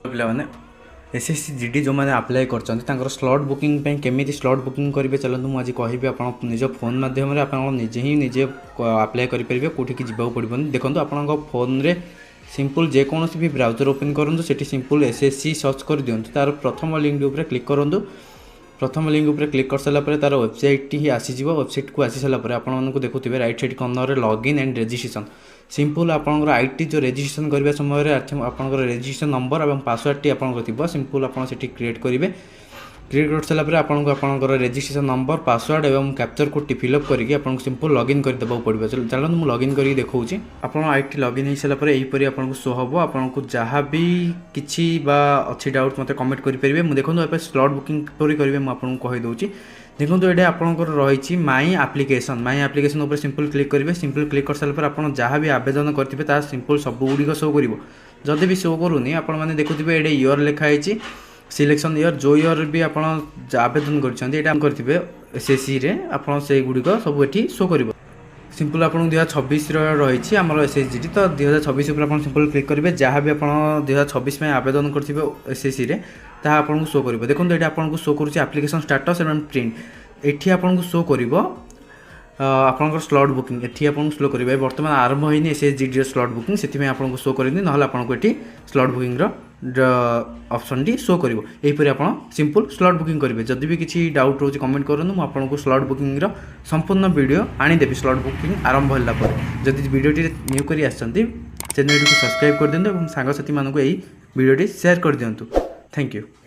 ପିଲାମାନେ SSC GD जो मैंने अप्लाई कर स्लॉट बुकिंग केमी स्लॉट बुकिंग करेंगे चलते मुझे कहि आप निज फोन मध्यम आप निजे ही निजे अप्लाई करेंगे कौटी की जावाक पड़ोनी देखो आप फोन रे सिंपल जेकोसी भी ब्राउजर ओपन करूँ से सिंपल एसएससी सर्च कर दिखाँ तार प्रथम लिंक उपर क्लिक करूँ प्रथम लिंक उपर क्लिक कर सारापर तार वेबसाइट ही आसीज वेबसाइट को आसी सारापर आपको देखुए right side corner login and registration simple आपंकर आईटी जो रजिस्ट्रेशन करने समय आपंकर रजिस्ट्रेशन नंबर और पासवर्ड टी आप सिंपल आप क्रिएट करेंगे क्रिएट कर सारापर आपंकर रजिस्ट्रेशन नंबर पासवर्ड और कैप्चर कोड टी फिलअप करके आपको सिंपल लॉगिन कर देवाक पड़ो चलो मुझे लॉगिन करके देखा आप आईटी लॉगिन हो सारापर यहीपरि आपको शो हम आपको जहाँ भी किसी अच्छी डाउट मत कमेंट करेंगे मुझे देखो स्लॉट बुकिंग किपरि करेंगे मुझे कहीदे देखो ये आपंकर रही माई आप्लिकेसन उपर सिंपल क्लिक करेंगे सिंपल क्लिक कर सारापर आप जहाँ भी आवेदन करेंगे सिंपल सब गुड़िक शो कर जदि भी शो करूनी आपने देखुए ये ईयर लिखाई सिलेक्शन ईयर जो ईयर भी आप आवेदन करेंगे एसएससी रे आप गुड़िक सब ये शो कर सिंपल आप 2026 रही आम एसएसजी तो 2026 आप सिंपल क्लिक करेंगे जहाँ भी आप 2026 में आवेदन करेंगे एसएससी रे ताहा आपको शो कर देखो ये आपको शो करुँच एप्लिकेशन स्टाटस एवं प्रिंट एठी आपको शो कर आपंकर स्लॉट बुकिंग एठी आपको स्लो करेंगे बर्तमान आरंभ होनी एसएसजी स्लॉट बुकिंग से आपको शो करनी ना आपको ये slot booking option T show कर यहीपरि आप सिंपल स्लॉट बुकिंग करेंगे जदि भी किसी डाउट रोज कमेंट करूँ मुझे आपको स्लॉट बुकिंग संपूर्ण वीडियो आनीदेवी स्लॉट बुकिंग आरंभ होगा जदि वीडियोटी न्यू कर चैनल को सब्सक्राइब कर दिंतु और सांगसाथी मानक यही वीडियोटी शेयर कर दिंतु थैंक यू।